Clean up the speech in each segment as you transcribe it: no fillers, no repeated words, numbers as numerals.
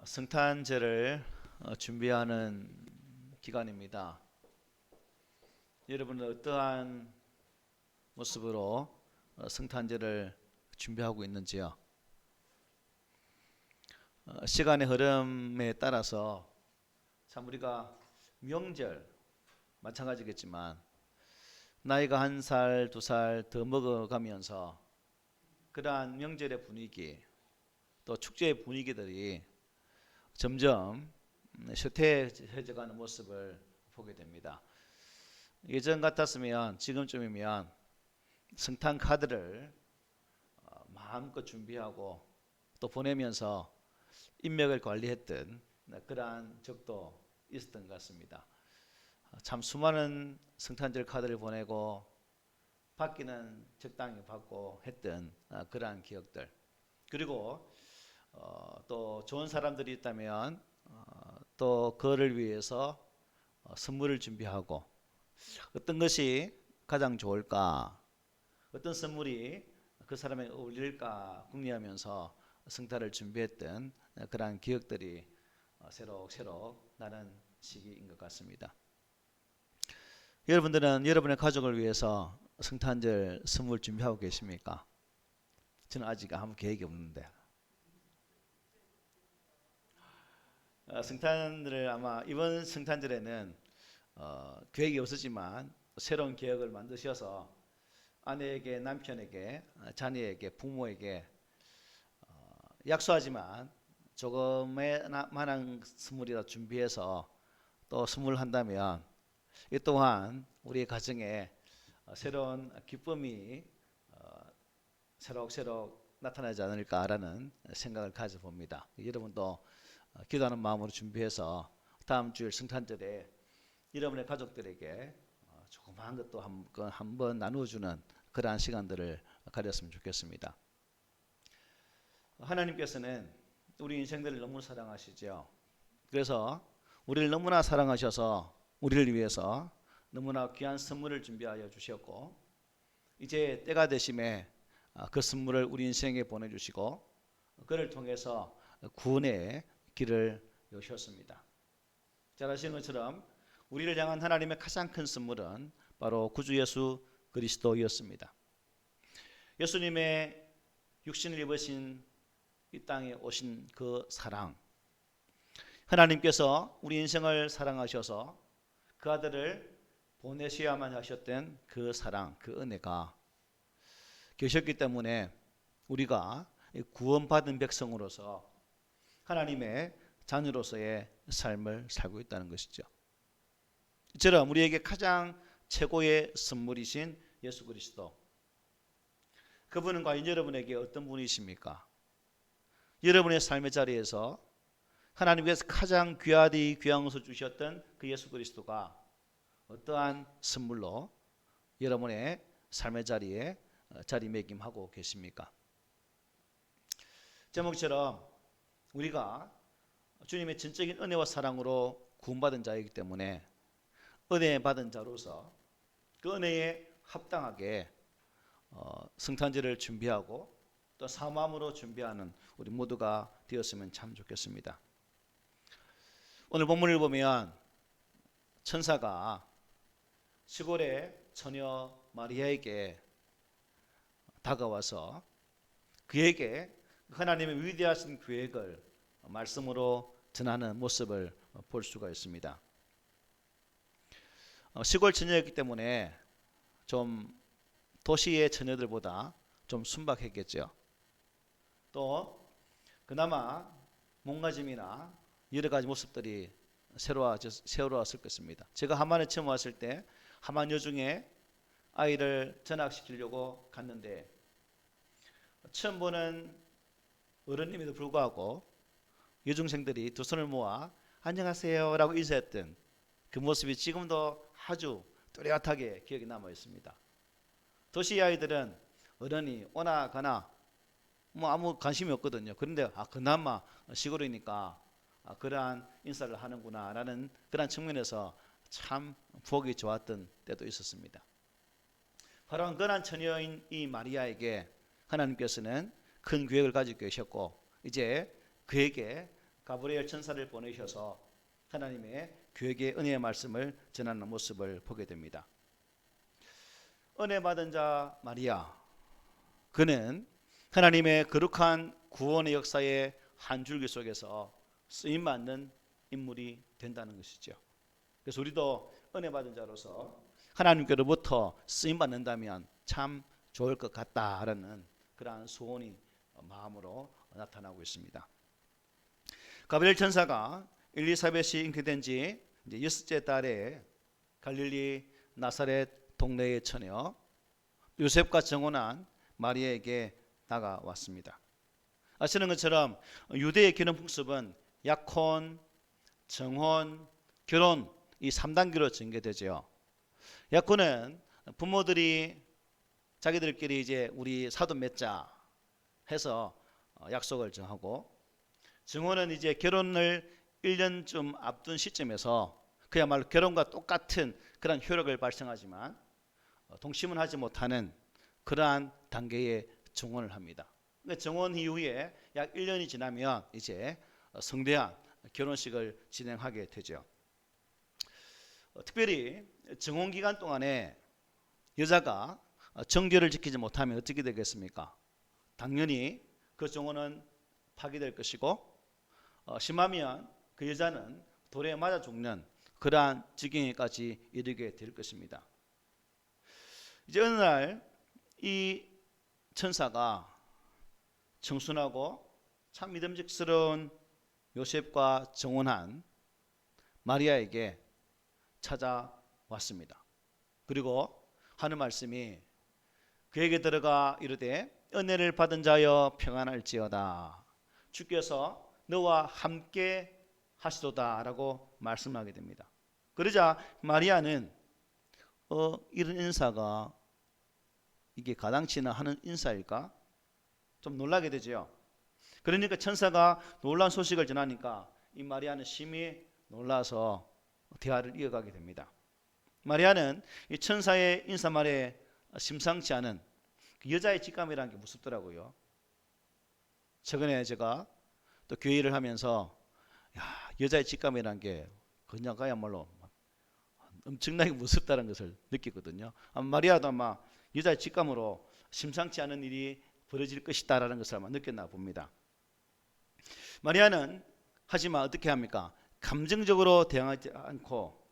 성탄절을 준비하는 기간입니다. 여러분은 어떠한 모습으로 성탄절을 준비하고 있는지요? 시간의 흐름에 따라서 참 우리가 명절 마찬가지겠지만 나이가 한 살, 두 살 더 먹어가면서 그러한 명절의 분위기 또 축제의 분위기들이 점점 쇠퇴해져가는 모습을 보게 됩니다. 예전 같았으면 지금쯤이면 성탄 카드를 마음껏 준비하고 또 보내면서 인맥을 관리했던 그러한 적도 있었던 것 같습니다. 참 수많은 성탄절 카드를 보내고 받기는 적당히 받고 했던 그러한 기억들, 그리고 또 좋은 사람들이 있다면 또 그를 위해서 선물을 준비하고 어떤 것이 가장 좋을까, 어떤 선물이 그 사람에게 어울릴까 궁리하면서 성탄을 준비했던 그러한 기억들이 새록새록 나는 시기인 것 같습니다. 여러분들은 여러분의 가족을 위해서 성탄절 선물 준비하고 계십니까? 저는 아직 아무 계획이 없는데 성탄을 아마 이번 성탄절에는 계획이 없었지만 새로운 계획을 만드셔서 아내에게, 남편에게, 자녀에게, 부모에게 약소하지만 조금의 만한 선물이라 준비해서 또 선물한다면 이 또한 우리 가정에 새로운 기쁨이 새록새록 나타나지 않을까라는 생각을 가져봅니다. 여러분도 기도하는 마음으로 준비해서 다음 주일 성탄절에 여러분의 가족들에게 조그마한 것도 한번 나누어주는 그러한 시간들을 가졌으면 좋겠습니다. 하나님께서는 우리 인생들을 너무 사랑하시죠. 그래서 우리를 너무나 사랑하셔서 우리를 위해서 너무나 귀한 선물을 준비하여 주셨고, 이제 때가 되심에 그 선물을 우리 인생에 보내주시고 그를 통해서 구원의 길을 여셨습니다. 잘 아시는 것처럼 우리를 향한 하나님의 가장 큰 선물은 바로 구주 예수 그리스도였습니다. 예수님의 육신을 입으신 이 땅에 오신 그 사랑, 하나님께서 우리 인생을 사랑하셔서 그 아들을 보내셔야만 하셨던 그 사랑, 그 은혜가 계셨기 때문에 우리가 구원받은 백성으로서 하나님의 자녀로서의 삶을 살고 있다는 것이죠. 이처럼 우리에게 가장 최고의 선물이신 예수 그리스도, 그분은 과연 여러분에게 어떤 분이십니까? 여러분의 삶의 자리에서 하나님께서 가장 귀하디 귀한 것을 주셨던 그 예수 그리스도가 어떠한 선물로 여러분의 삶의 자리에 자리매김하고 계십니까? 제목처럼 우리가 주님의 전적인 은혜와 사랑으로 구원받은 자이기 때문에 은혜 받은 자로서 그 은혜에 합당하게 성탄절을 준비하고 또 사모함으로 준비하는 우리 모두가 되었으면 참 좋겠습니다. 오늘 본문을 보면 천사가 시골의 처녀 마리아에게 다가와서 그에게 하나님의 위대하신 계획을 말씀으로 전하는 모습을 볼 수가 있습니다. 시골 처녀였기 때문에 좀 도시의 처녀들보다 좀 순박했겠죠. 또 그나마 몸가짐이나 여러 가지 모습들이 새로웠을 것입니다. 제가 하만에 처음 왔을 때 하만 여중에 아이를 전학시키려고 갔는데 처음 보는 어른임에도 불구하고 여중생들이 두 손을 모아 안녕하세요 라고 인사했던 그 모습이 지금도 아주 또렷하게 기억에 남아 있습니다. 도시 아이들은 어른이 오나 가나 아무 관심이 없거든요. 그런데 그나마 시골이니까 그러한 인사를 하는구나 라는 그런 측면에서 참 보기 좋았던 때도 있었습니다. 바로 그러한 처녀인 이 마리아에게 하나님께서는 큰 계획을 가지고 계셨고 이제 그에게 가브리엘 천사를 보내셔서 하나님의 교회의 은혜의 말씀을 전하는 모습을 보게 됩니다. 은혜 받은 자 마리아, 그는 하나님의 거룩한 구원의 역사의 한 줄기 속에서 쓰임받는 인물이 된다는 것이죠. 그래서 우리도 은혜 받은 자로서 하나님께로부터 쓰임받는다면 참 좋을 것 같다라는 그러한 소원이 마음으로 나타나고 있습니다. 가브리엘 천사가 엘리사벳이 잉태된 지 이제 6째 달에 갈릴리 나사렛 동네의 처녀 요셉과 정혼한 마리아에게 다가왔습니다. 아시는 것처럼 유대의 결혼 풍습은 약혼, 정혼, 결혼 이 3단계로 전개되죠. 약혼은 부모들이 자기들끼리 이제 우리 사돈 맺자 해서 약속을 정하고, 정혼은 이제 결혼을 1년쯤 앞둔 시점에서 그야말로 결혼과 똑같은 그런 효력을 발생하지만 동심은 하지 못하는 그러한 단계의 정혼을 합니다. 정혼 이후에 약 1년이 지나면 이제 성대한 결혼식을 진행하게 되죠. 특별히 정혼 기간 동안에 여자가 정결을 지키지 못하면 어떻게 되겠습니까? 당연히 그 정혼은 파기될 것이고, 심하면 그 여자는 돌에 맞아 죽는 그러한 지경에까지 이르게 될 것입니다. 이제 어느 날 이 천사가 청순하고 참 믿음직스러운 요셉과 정혼한 마리아에게 찾아왔습니다. 그리고 하는 말씀이 그에게 들어가 이르되 은혜를 받은 자여 평안할지어다, 주께서 너와 함께 하시도다 라고 말씀하게 됩니다. 그러자 마리아는 이런 인사가 이게 가당치나 하는 인사일까? 좀 놀라게 되죠. 그러니까 천사가 놀라운 소식을 전하니까 이 마리아는 심히 놀라서 대화를 이어가게 됩니다. 마리아는 이 천사의 인사말에 심상치 않은 그 여자의 직감이라는 게 무섭더라고요. 최근에 제가 또 교회 일을 하면서 여자의 직감이라는 게 그냥 그야말로 엄청나게 무섭다는 것을 느끼거든요. 마리아도 아마 여자의 직감으로 심상치 않은 일이 벌어질 것이다라는 것을 아마 느꼈나 봅니다. 마리아는 하지만 어떻게 합니까? 감정적으로 대응하지 않고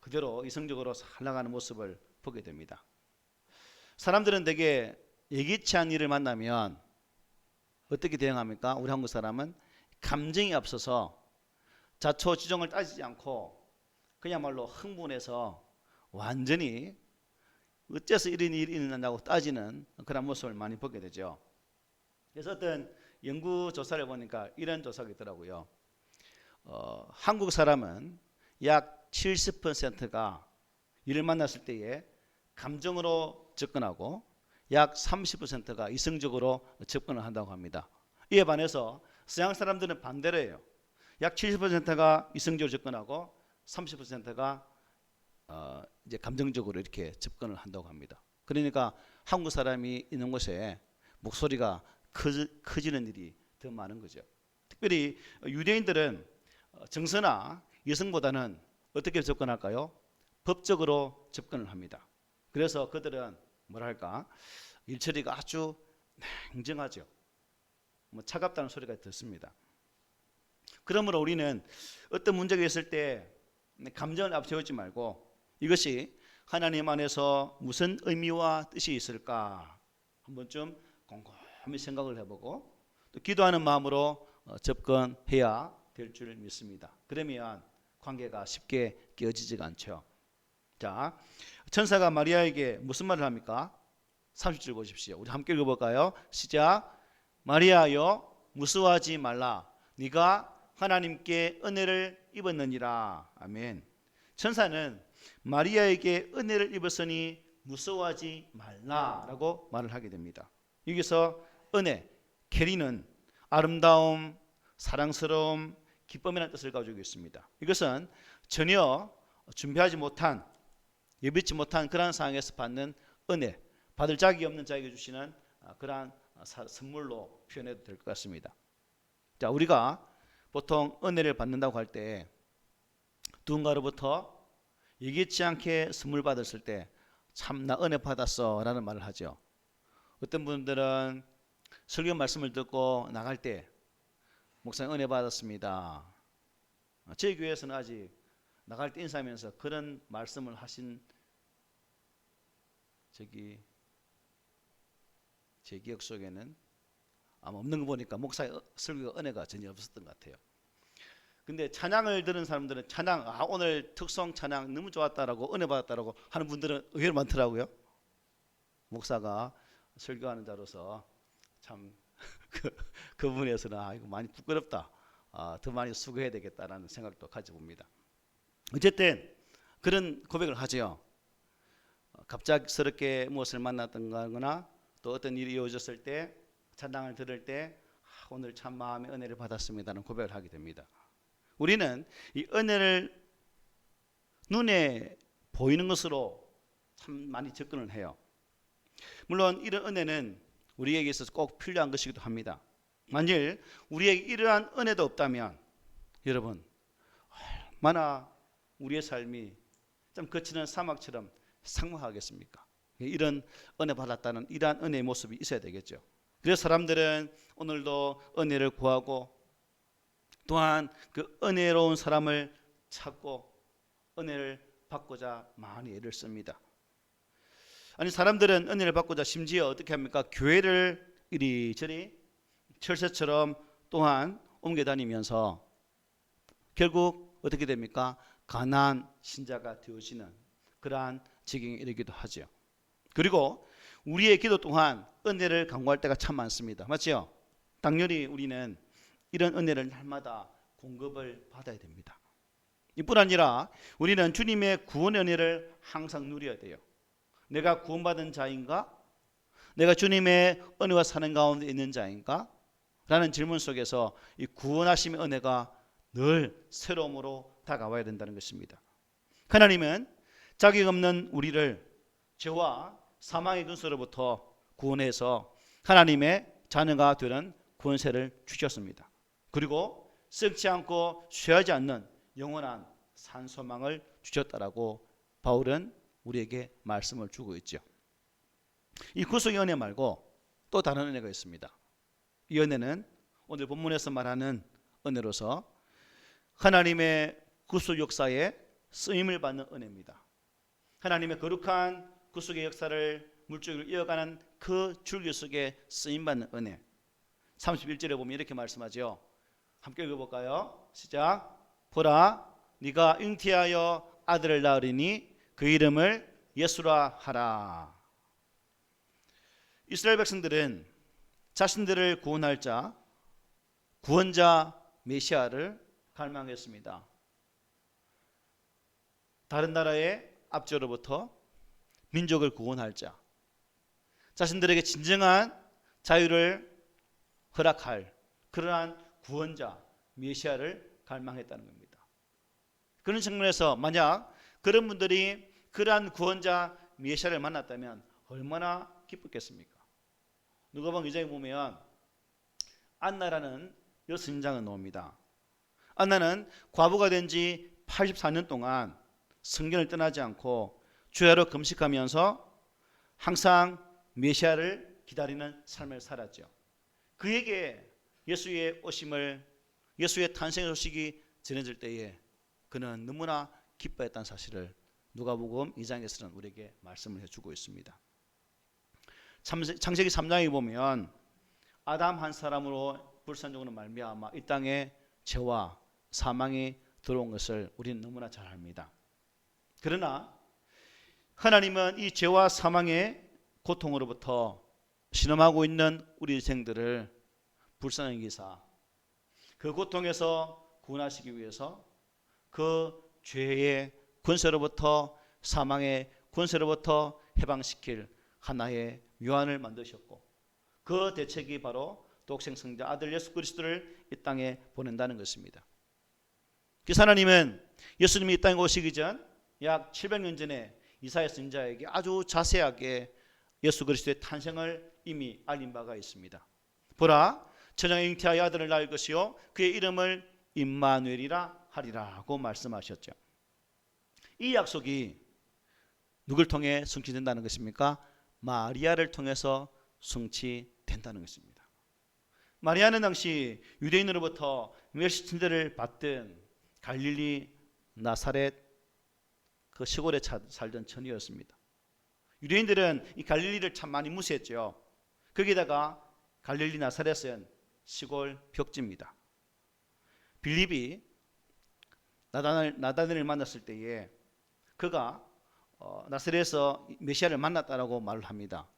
그대로 이성적으로 살아가는 모습을 보게 됩니다. 사람들은 되게 예기치 않은 일을 만나면 어떻게 대응합니까? 우리 한국 사람은 감정이 앞서서 자초지종을 따지지 않고 그야말로 흥분해서 완전히 어째서 이런 일이 일어난다고 따지는 그런 모습을 많이 보게 되죠. 그래서 어떤 연구 조사를 보니까 이런 조사가 있더라고요. 한국 사람은 약 70%가 일을 만났을 때에 감정으로 접근하고 약 30%가 이성적으로 접근을 한다고 합니다. 이에 반해서 서양 사람들은 반대로예요. 약 70%가 이성적으로 접근하고 30%가 이제 감정적으로 이렇게 접근을 한다고 합니다. 그러니까 한국 사람이 있는 곳에 목소리가 커지는 일이 더 많은 거죠. 특별히 유대인들은 정서나 여성보다는 어떻게 접근할까요? 법적으로 접근을 합니다. 그래서 그들은 뭐랄까 일처리가 아주 냉정하죠. 차갑다는 소리가 듣습니다. 그러므로 우리는 어떤 문제가 있을 때 감정을 앞세우지 말고 이것이 하나님 안에서 무슨 의미와 뜻이 있을까 한번쯤 곰곰이 생각을 해보고 또 기도하는 마음으로 접근해야 될 줄 믿습니다. 그러면 관계가 쉽게 깨어지지가 않죠. 자, 천사가 마리아에게 무슨 말을 합니까? 30절 보십시오. 우리 함께 읽어볼까요? 시작. 마리아여 무서워하지 말라. 네가 하나님께 은혜를 입었느니라. 아멘. 천사는 마리아에게 은혜를 입었으니 무서워하지 말라라고 말을 하게 됩니다. 여기서 은혜, 캐리는 아름다움, 사랑스러움, 기쁨이라는 뜻을 가지고 있습니다. 이것은 전혀 준비하지 못한, 예비치 못한 그러한 상황에서 받는 은혜, 받을 자격이 없는 자에게 주시는 그러한 선물로 표현해도 될 것 같습니다. 자, 우리가 보통 은혜를 받는다고 할 때 누군가로부터 예기치 않게 선물 받았을 때 참 나 은혜 받았어 라는 말을 하죠. 어떤 분들은 설교 말씀을 듣고 나갈 때 목사님 은혜 받았습니다. 저희 교회에서는 아직 나갈 때 인사하면서 그런 말씀을 하신 제 기억 속에는 아마 없는 거 보니까 목사의 설교가 은혜가 전혀 없었던 것 같아요. 근데 찬양을 들은 사람들은 찬양, 오늘 특성 찬양 너무 좋았다라고 은혜 받았다라고 하는 분들은 의외로 많더라고요. 목사가 설교하는 자로서 참 그 부분에서는 이거 많이 부끄럽다, 더 많이 수고해야 되겠다라는 생각도 가져봅니다. 어쨌든 그런 고백을 하죠. 갑작스럽게 무엇을 만났던가거나 또 어떤 일이 이루어졌을 때 찬양을 들을 때 오늘 참 마음의 은혜를 받았습니다는 고백을 하게 됩니다. 우리는 이 은혜를 눈에 보이는 것으로 참 많이 접근을 해요. 물론 이런 은혜는 우리에게 있어서 꼭 필요한 것이기도 합니다. 만일 우리에게 이러한 은혜도 없다면 여러분 얼마나 우리의 삶이 좀 거치는 사막처럼 삭막하겠습니까? 이런 은혜 받았다는 이러한 은혜의 모습이 있어야 되겠죠. 그래서 사람들은 오늘도 은혜를 구하고 또한 그 은혜로운 사람을 찾고 은혜를 받고자 많이 애를 씁니다. 아니 사람들은 은혜를 받고자 심지어 어떻게 합니까? 교회를 이리저리 철새처럼 또한 옮겨 다니면서 결국 어떻게 됩니까? 가난한 신자가 되어지는 그러한 지경에 이르기도 하죠. 그리고 우리의 기도 또한 은혜를 간구할 때가 참 많습니다. 맞죠? 당연히 우리는 이런 은혜를 날마다 공급을 받아야 됩니다. 이뿐 아니라 우리는 주님의 구원의 은혜를 항상 누려야 돼요. 내가 구원받은 자인가? 내가 주님의 은혜와 사는 가운데 있는 자인가? 라는 질문 속에서 이 구원하심의 은혜가 늘 새로움으로 다가와야 된다는 것입니다. 하나님은 자격 없는 우리를 죄와 사망의 근서로부터 구원해서 하나님의 자녀가 되는 권세를 주셨습니다. 그리고 썩지 않고 쇠하지 않는 영원한 산소망을 주셨다라고 바울은 우리에게 말씀을 주고 있죠. 이 구속의 은혜 말고 또 다른 은혜가 있습니다. 이 은혜는 오늘 본문에서 말하는 은혜로서 하나님의 구속 역사에 쓰임을 받는 은혜입니다. 하나님의 거룩한 구속의 역사를 물줄기로 이어가는 그 줄기 속에 쓰임받는 은혜. 31절에 보면 이렇게 말씀하죠. 함께 읽어볼까요? 시작. 보라 네가 잉태하여 아들을 낳으리니 그 이름을 예수라 하라. 이스라엘 백성들은 자신들을 구원할 자, 구원자 메시아를 갈망했습니다. 다른 나라의 압제로부터 민족을 구원할 자, 자신들에게 진정한 자유를 허락할 그러한 구원자 메시아를 갈망했다는 겁니다. 그런 측면에서 만약 그런 분들이 그러한 구원자 메시아를 만났다면 얼마나 기뻤겠습니까? 누가복음 2장에 보면 안나라는 여선장을 나옵니다. 안나는 과부가 된 지 84년 동안 성전을 떠나지 않고 주야로 금식하면서 항상 메시아를 기다리는 삶을 살았죠. 그에게 예수의 오심을, 예수의 탄생의 소식이 전해질 때에 그는 너무나 기뻐했다는 사실을 누가복음 2장에서는 우리에게 말씀을 해주고 있습니다. 창세기 3장에 보면 아담 한 사람으로 불산적으로 말미암아 이 땅에 죄와 사망이 들어온 것을 우리는 너무나 잘 압니다. 그러나 하나님은 이 죄와 사망의 고통으로부터 신음하고 있는 우리 인생들을 불쌍히 여기사 그 고통에서 구원하시기 위해서 그 죄의 권세로부터 사망의 권세로부터 해방시킬 하나의 묘안을 만드셨고 그 대책이 바로 독생성자 아들 예수 그리스도를 이 땅에 보낸다는 것입니다. 그래서 하나님은 예수님이 이 땅에 오시기 전 약 700년 전에 이사야 선지자에게 아주 자세하게 예수 그리스도의 탄생을 이미 알린 바가 있습니다. 보라, 천하의 잉태하여 아들을 낳을 것이요 그의 이름을 임마누엘이라 하리라고 말씀하셨죠. 이 약속이 누굴 통해 성취된다는 것입니까? 마리아를 통해서 성취된다는 것입니다. 마리아는 당시 유대인으로부터 멸시 침대를 받던 갈릴리 나사렛 그 시골에 살던 처녀였습니다. 유대인들은 이 갈릴리를 참 많이 무시했죠. 거기다가 갈릴리 나사렛은 시골 벽지입니다. 빌립이 나다나엘을 만났을 때에 그가 나사렛에서 메시아를 만났다라고 말을 합니다.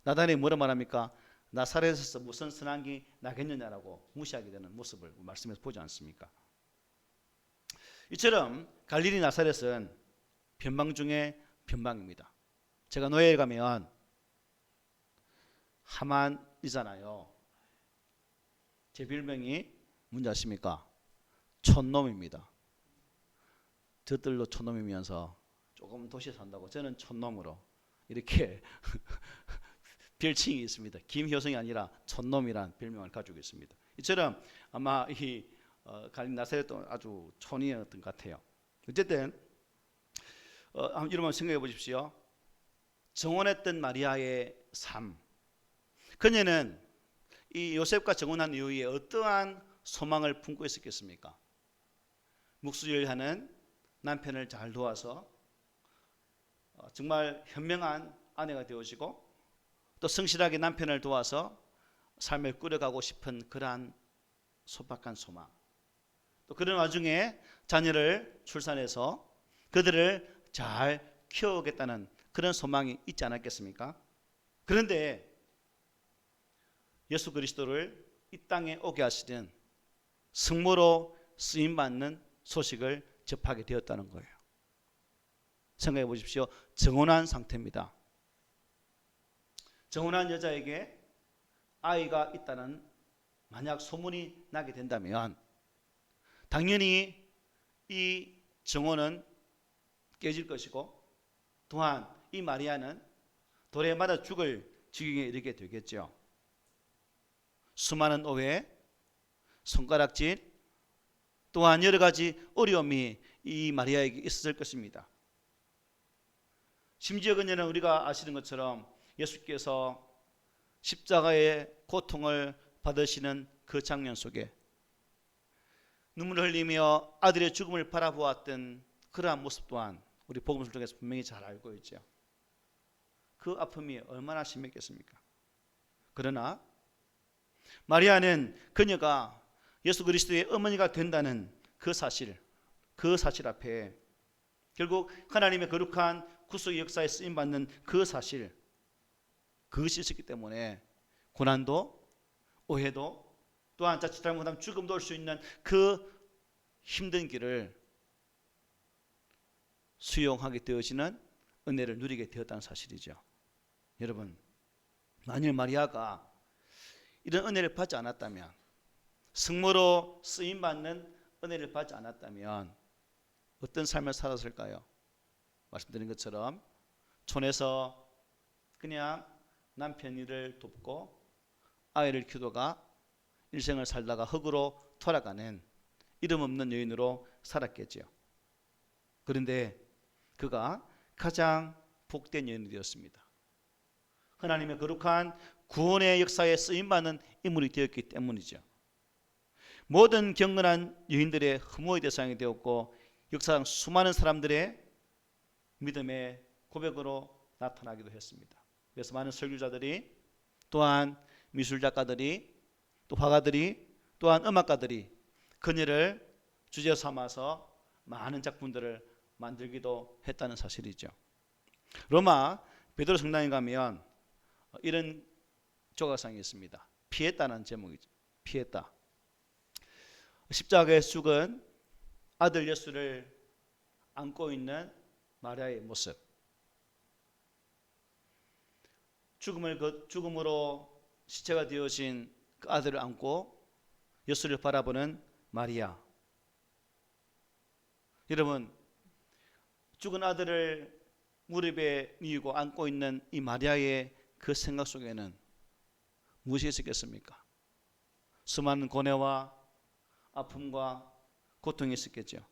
나다나엘이 뭐라 말합니까? 나사렛에서 무슨 선한 게 나겠느냐라고 무시하게 되는 모습을 말씀에서 보지 않습니까? 이처럼 갈릴리 나사렛은 변방 중에 변방입니다. 제가 노예에 가면 하만이잖아요. 제 별명이 뭔지 아십니까? 촌놈입니다. 저들로 촌놈이면서 조금 도시에 산다고 저는 촌놈으로 이렇게 별칭이 있습니다. 김효성이 아니라 촌놈이란 별명을 가지고 있습니다. 이처럼 아마 이 갈릴리 나사렛도 아주 촌이었던 것 같아요. 어쨌든 여러분 생각해 보십시오. 정혼했던 마리아의 삶. 그녀는 이 요셉과 정혼한 이후에 어떠한 소망을 품고 있었겠습니까? 묵수일하는 남편을 잘 도와서 정말 현명한 아내가 되어지고 또 성실하게 남편을 도와서 삶을 꾸려가고 싶은 그러한 소박한 소망. 또 그런 와중에 자녀를 출산해서 그들을 잘 키워오겠다는 그런 소망이 있지 않았겠습니까? 그런데 예수 그리스도를 이 땅에 오게 하시는 성모로 쓰임받는 소식을 접하게 되었다는 거예요. 생각해 보십시오. 정혼한 상태입니다. 정혼한 여자에게 아이가 있다는 만약 소문이 나게 된다면 당연히 이 정혼은 깨질 것이고 또한 이 마리아는 돌에 맞아 죽을 지경에 이르게 되겠죠. 수많은 오해, 손가락질 또한 여러 가지 어려움이 이 마리아에게 있었을 것입니다. 심지어 그녀는 우리가 아시는 것처럼 예수께서 십자가의 고통을 받으시는 그 장면 속에 눈물을 흘리며 아들의 죽음을 바라보았던 그러한 모습 또한 우리 복음서를 통해서 분명히 잘 알고 있죠. 그 아픔이 얼마나 심했겠습니까? 그러나 마리아는 그녀가 예수 그리스도의 어머니가 된다는 그 사실 앞에 결국 하나님의 거룩한 구속의 역사에 쓰임받는 그 사실, 그것이 있었기 때문에 고난도 오해도 또한 자칫 잘못하면 죽음도 올 수 있는 그 힘든 길을 수용하게 되어지는 은혜를 누리게 되었다는 사실이죠. 여러분, 만일 마리아가 이런 은혜를 받지 않았다면, 성모로 쓰임받는 은혜를 받지 않았다면 어떤 삶을 살았을까요? 말씀드린 것처럼 촌에서 그냥 남편 일을 돕고 아이를 키우다가 일생을 살다가 흙으로 돌아가는 이름 없는 여인으로 살았겠죠. 그런데 그가 가장 복된 여인이 되었습니다. 하나님의 거룩한 구원의 역사에 쓰임받는 인물이 되었기 때문이죠. 모든 경건한 여인들의 흠모의 대상이 되었고 역사상 수많은 사람들의 믿음의 고백으로 나타나기도 했습니다. 그래서 많은 설교자들이 또한 미술작가들이 또 화가들이 또한 음악가들이 그녀를 주제 삼아서 많은 작품들을 만들기도 했다는 사실이죠. 로마 베드로 성당에 가면 이런 조각상이 있습니다. 피에타는 제목이죠. 피에타. 십자가에 죽은 아들 예수를 안고 있는 마리아의 모습. 죽음으로 시체가 되어진 그 아들을 안고 예수를 바라보는 마리아. 여러분, 죽은 아들을 무릎에 뉘고 안고 있는 이 마리아의 그 생각 속에는 무엇이 있었겠습니까? 수많은 고뇌와 아픔과 고통이 있었겠죠.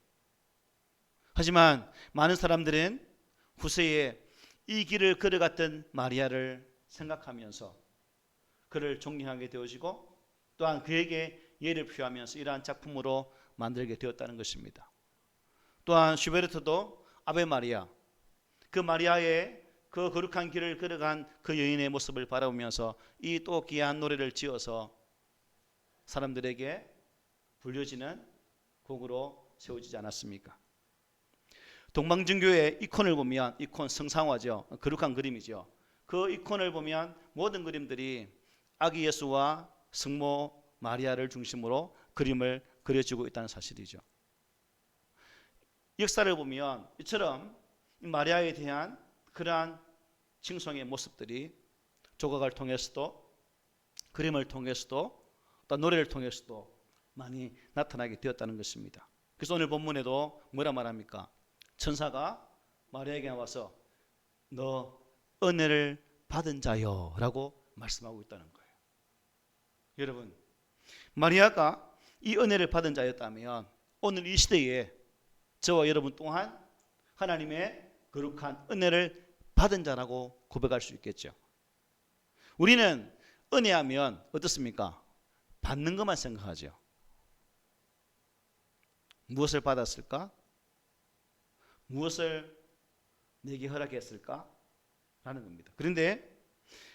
하지만 많은 사람들은 후세에 이 길을 걸어갔던 마리아를 생각하면서 그를 존경하게 되어지고 또한 그에게 예를 표하면서 이러한 작품으로 만들게 되었다는 것입니다. 또한 슈베르트도 아베 마리아, 그 마리아의 그 거룩한 길을 걸어간 그 여인의 모습을 바라보면서 이 또 귀한 노래를 지어서 사람들에게 불려지는 곡으로 세워지지 않았습니까? 동방정교의 이콘을 보면, 이콘 성상화죠. 거룩한 그림이죠. 그 이콘을 보면 모든 그림들이 아기 예수와 성모 마리아를 중심으로 그림을 그려지고 있다는 사실이죠. 역사를 보면 이처럼 마리아에 대한 그러한 칭송의 모습들이 조각을 통해서도 그림을 통해서도 또 노래를 통해서도 많이 나타나게 되었다는 것입니다. 그래서 오늘 본문에도 뭐라 말합니까? 천사가 마리아에게 나와서 너 은혜를 받은 자요 라고 말씀하고 있다는 거예요. 여러분, 마리아가 이 은혜를 받은 자였다면 오늘 이 시대에 저와 여러분 또한 하나님의 거룩한 은혜를 받은 자라고 고백할 수 있겠죠. 우리는 은혜하면 어떻습니까? 받는 것만 생각하죠. 무엇을 받았을까? 무엇을 내게 허락했을까? 라는 겁니다. 그런데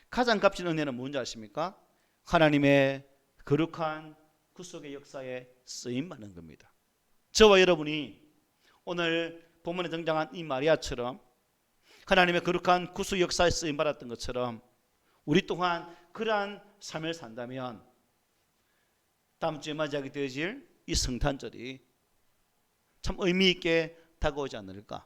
가장 값진 은혜는 뭔지 아십니까? 하나님의 거룩한 구속의 역사에 쓰임받는 겁니다. 저와 여러분이 오늘 본문에 등장한 이 마리아처럼 하나님의 거룩한 구속 역사에 쓰임받았던 것처럼 우리 또한 그러한 삶을 산다면 다음 주에 맞이하게 되어질 이 성탄절이 참 의미 있게 다가오지 않을까.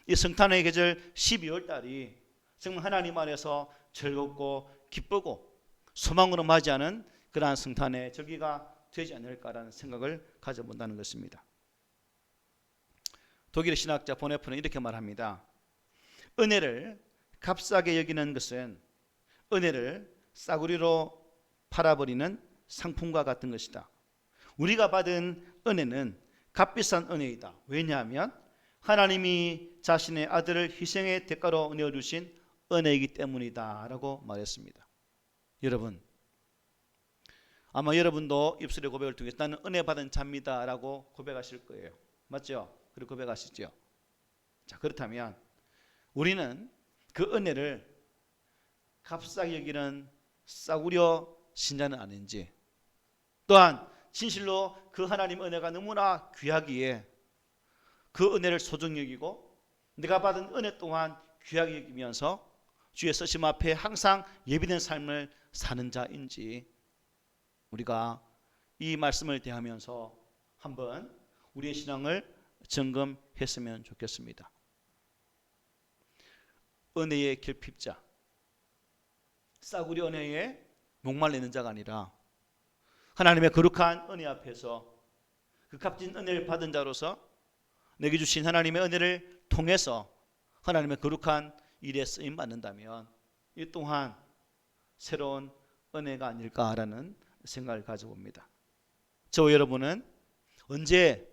이 성탄의 계절 12월 달이 정말 하나님 안에서 즐겁고 기쁘고 소망으로 맞이하는 그러한 성탄의 절기가 되지 않을까라는 생각을 가져본다는 것입니다. 독일의 신학자 보네프는 이렇게 말합니다. 은혜를 값싸게 여기는 것은 은혜를 싸구리로 팔아버리는 상품과 같은 것이다. 우리가 받은 은혜는 값비싼 은혜이다. 왜냐하면 하나님이 자신의 아들을 희생의 대가로 내어주신 은혜이기 때문이다 라고 말했습니다. 여러분, 아마 여러분도 입술의 고백을 통해서 나는 은혜 받은 자입니다 라고 고백하실 거예요. 맞죠? 그리고 고백하시죠. 자, 그렇다면 우리는 그 은혜를 값싸게 여기는 싸구려 신자는 아닌지, 또한 진실로 그 하나님 은혜가 너무나 귀하기에 그 은혜를 소중히 여기고 내가 받은 은혜 또한 귀하게 여기면서 주의 쓰심 앞에 항상 예비된 삶을 사는 자인지 우리가 이 말씀을 대하면서 한번 우리의 신앙을 점검했으면 좋겠습니다. 은혜의 결핍자, 싸구려 은혜에 목말리는 자가 아니라 하나님의 거룩한 은혜 앞에서 그 값진 은혜를 받은 자로서 내게 주신 하나님의 은혜를 통해서 하나님의 거룩한 일에 쓰임 받는다면 이 또한 새로운 은혜가 아닐까라는 생각을 가져봅니다. 저와 여러분은 언제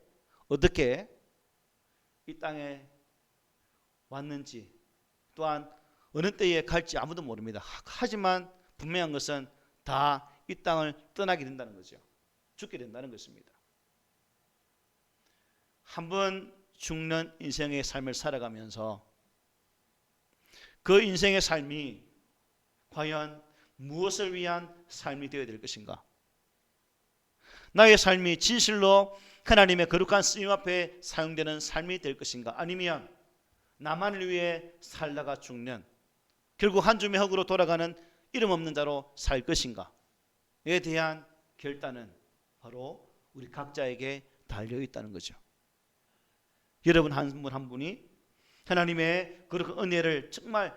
어떻게 이 땅에 왔는지 또한 어느 때에 갈지 아무도 모릅니다. 하지만 분명한 것은 다 이 땅을 떠나게 된다는 거죠. 죽게 된다는 것입니다. 한 번 죽는 인생의 삶을 살아가면서 그 인생의 삶이 과연 무엇을 위한 삶이 되어야 될 것인가? 나의 삶이 진실로 하나님의 거룩한 쓰임 앞에 사용되는 삶이 될 것인가? 아니면 나만을 위해 살다가 죽는, 결국 한 줌의 흙으로 돌아가는 이름 없는 자로 살 것인가? 에 대한 결단은 바로 우리 각자에게 달려 있다는 거죠. 여러분 한 분 한 분이 하나님의 그런 은혜를 정말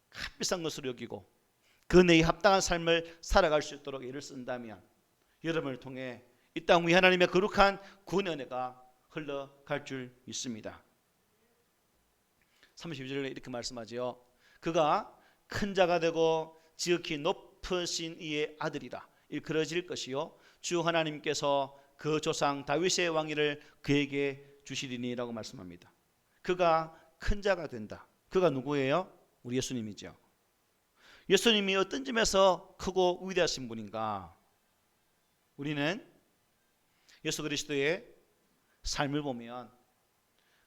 값비싼 것으로 여기고 그 은혜에 합당한 삶을 살아갈 수 있도록 애를 쓴다면 여러분을 통해 이 땅 위에 하나님의 거룩한 구원 은혜가 흘러갈 줄 믿습니다. 32절에 이렇게 말씀하지요. 그가 큰 자가 되고 지극히 높으신 이의 아들이라 일컬어질 것이요 주 하나님께서 그 조상 다윗의 왕위를 그에게 주시리니라고 말씀합니다. 그가 큰 자가 된다. 그가 누구예요? 우리 예수님이죠. 예수님이 어떤 점에서 크고 위대하신 분인가? 우리는 예수 그리스도의 삶을 보면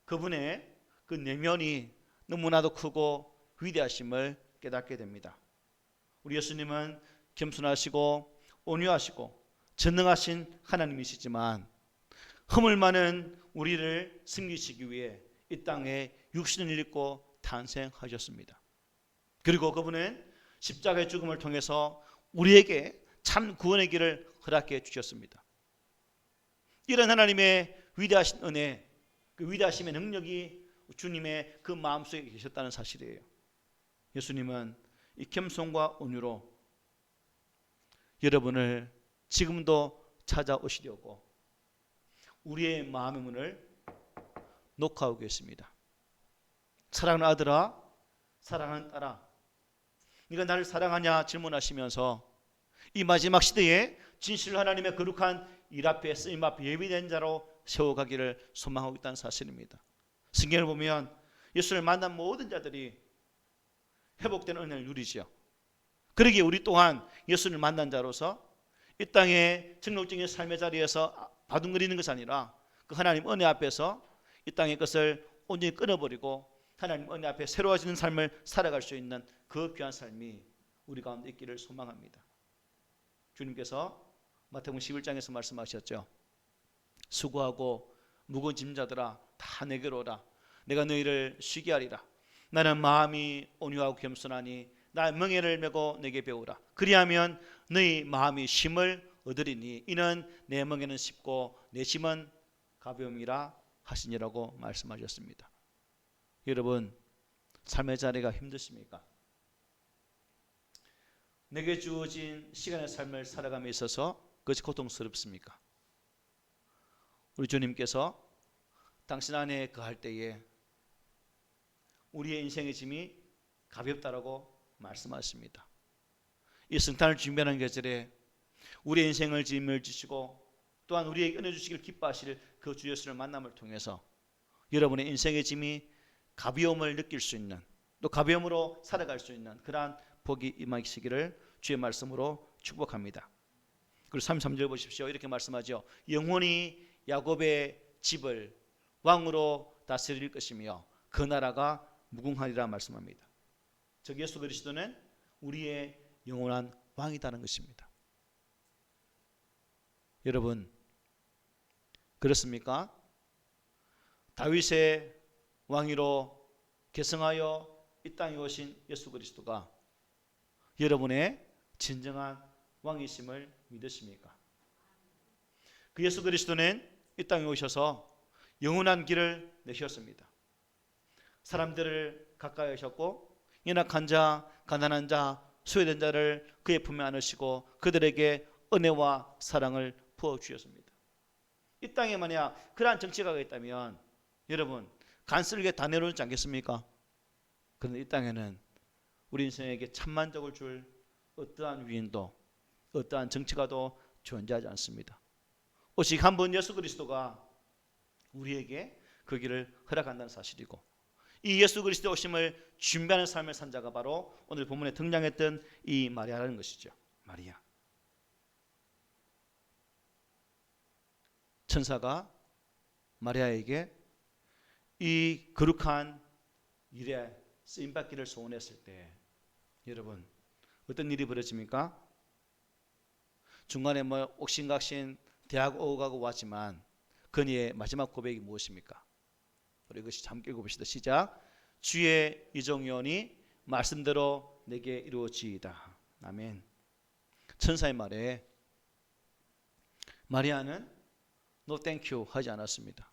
그분의 그 내면이 너무나도 크고 위대하심을 깨닫게 됩니다. 우리 예수님은 겸손하시고 온유하시고 전능하신 하나님이시지만 허물 많은 우리를 섬기시기 위해 이 땅에 육신을 입고 탄생하셨습니다. 그리고 그분은 십자가의 죽음을 통해서 우리에게 참 구원의 길을 허락해 주셨습니다. 이런 하나님의 위대하신 은혜, 그 위대하심의 능력이 주님의 그 마음속에 계셨다는 사실이에요. 예수님은 이 겸손과 온유로 여러분을 지금도 찾아오시려고 우리의 마음의 문을 녹화하고 계십니다. 사랑하는 아들아, 사랑하는 딸아, 네가 나를 사랑하냐 질문하시면서 이 마지막 시대에 진실 하나님의 거룩한 일 앞에 쓰임 앞에 예비된 자로 세워가기를 소망하고 있다는 사실입니다. 성경을 보면 예수를 만난 모든 자들이 회복된 은혜를 누리죠. 그러기에 우리 또한 예수를 만난 자로서 이 땅의 정욕적인 삶의 자리에서 바둥거리는 것이 아니라 그 하나님 은혜 앞에서 이 땅의 것을 온전히 끊어버리고 하나님 은혜 앞에 새로워지는 삶을 살아갈 수 있는 그 귀한 삶이 우리 가운데 있기를 소망합니다. 주님께서 마태복음 11장에서 말씀하셨죠. 수고하고 무거운 짐자들아 다 내게로 오라. 내가 너희를 쉬게 하리라. 나는 마음이 온유하고 겸손하니 나의 멍에를 메고 내게 배우라. 그리하면 너희 마음이 쉼을 얻으리니 이는 내 멍에는 쉽고 내 짐은 가벼움이라 하시니라고 말씀하셨습니다. 여러분, 삶의 자리가 힘드십니까? 내게 주어진 시간의 삶을 살아감에 있어서 그것이 고통스럽습니까? 우리 주님께서 당신 안에 거할 때에 우리의 인생의 짐이 가볍다라고 말씀하십니다. 이 성탄을 준비하는 계절에 우리의 인생을 짐을 지시고 또한 우리에게 은혜 주시길 기뻐하실 그 주 예수를 만남을 통해서 여러분의 인생의 짐이 가벼움을 느낄 수 있는 또 가벼움으로 살아갈 수 있는 그러한 복이 임하시기를 주의 말씀으로 축복합니다. 그리고 33절 보십시오. 이렇게 말씀하죠. 영원히 야곱의 집을 왕으로 다스릴 것이며 그 나라가 무궁하리라 말씀합니다. 즉 예수 그리스도는 우리의 영원한 왕이라는 것입니다. 여러분 그렇습니까? 다윗의 왕위로 계승하여 이 땅에 오신 예수 그리스도가 여러분의 진정한 왕이심을 믿으십니까? 그 예수 그리스도는 이 땅에 오셔서 영원한 길을 내셨습니다. 사람들을 가까이 하셨고 연약한 자, 가난한 자, 소외된 자를 그의 품에 안으시고 그들에게 은혜와 사랑을 부어주셨습니다. 이 땅에 만약 그러한 정치가가 있다면 여러분 간쓸게 다 내려놓지 않겠습니까? 그런데 이 땅에는 우리 인생에게 천만족을 줄 어떠한 위인도 어떠한 정치가도 존재하지 않습니다. 오직 한 번 예수 그리스도가 우리에게 그 길을 허락한다는 사실이고 이 예수 그리스도 오심을 준비하는 삶을 산 자가 바로 오늘 본문에 등장했던 이 마리아라는 것이죠. 마리아. 천사가 마리아에게 이 거룩한 일에 쓰임받기를 소원했을 때 여러분 어떤 일이 벌어집니까? 중간에 옥신각신 대학 오고 가고 왔지만 그녀의 마지막 고백이 무엇입니까? 우리 이것이 함께 읽어봅시다. 시작. 주의 이종요원이 말씀대로 내게 이루어지이다. 아멘. 천사의 말에 마리아는 No thank you 하지 않았습니다.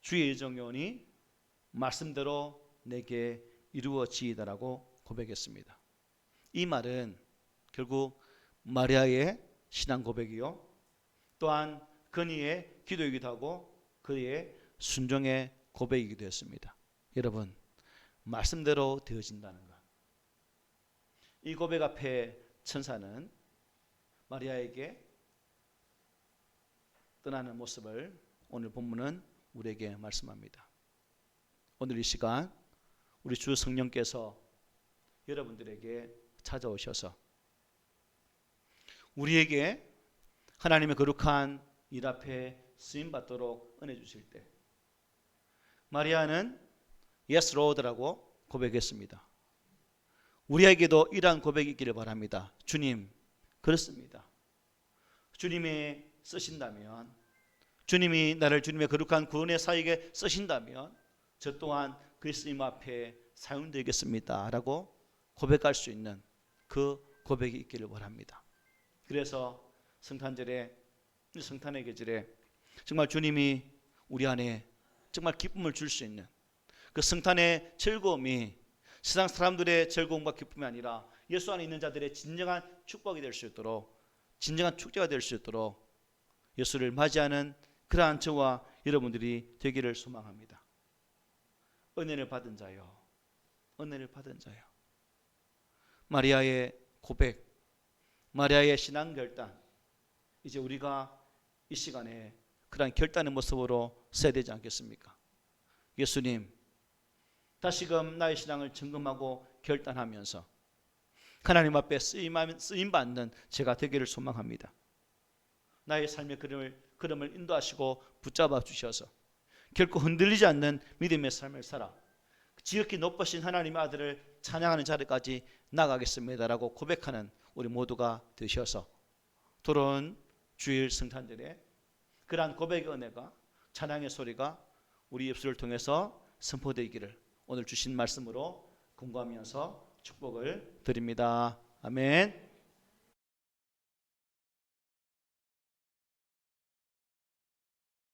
주의 이종요원이 말씀대로 내게 이루어지이다라고 고백했습니다. 이 말은 결국 마리아의 신앙 고백이요 또한 그녀의 기도이기도 하고 그의 순종의 고백이기도 했습니다. 여러분 말씀대로 되어진다는 것, 이 고백 앞에 천사는 마리아에게 떠나는 모습을 오늘 본문은 우리에게 말씀합니다. 오늘 이 시간 우리 주 성령께서 여러분들에게 찾아오셔서 우리에게 하나님의 거룩한 일 앞에 쓰임받도록 은혜 주실 때 마리아는 Yes Lord라고 고백했습니다. 우리에게도 이러한 고백이 있기를 바랍니다. 주님, 그렇습니다. 주님이 쓰신다면, 주님이 나를 주님의 거룩한 구원의 사역에 쓰신다면 저 또한 그리스도 앞에 사용되겠습니다 라고 고백할 수 있는 그 고백이 있기를 바랍니다. 그래서 성탄절에, 성탄의 계절에 정말 주님이 우리 안에 정말 기쁨을 줄 수 있는 그 성탄의 즐거움이 세상 사람들의 즐거움과 기쁨이 아니라 예수 안에 있는 자들의 진정한 축복이 될 수 있도록, 진정한 축제가 될 수 있도록 예수를 맞이하는 그러한 저와 여러분들이 되기를 소망합니다. 은혜를 받은 자요, 은혜를 받은 자요. 마리아의 고백, 마리아의 신앙 결단, 이제 우리가 이 시간에 그러한 결단의 모습으로 서야 되지 않겠습니까? 예수님, 다시금 나의 신앙을 점검하고 결단하면서 하나님 앞에 쓰임받는 제가 되기를 소망합니다. 나의 삶의 걸음을 인도하시고 붙잡아 주셔서 결코 흔들리지 않는 믿음의 삶을 살아 지극히 높으신 하나님의 아들을 찬양하는 자리까지 나가겠습니다라고 고백하는 우리 모두가 되셔서 돌아온 주일 성탄절에 그러한 고백의 은혜가, 찬양의 소리가 우리 입술을 통해서 선포되기를 오늘 주신 말씀으로 공부하면서 축복을 드립니다. 아멘.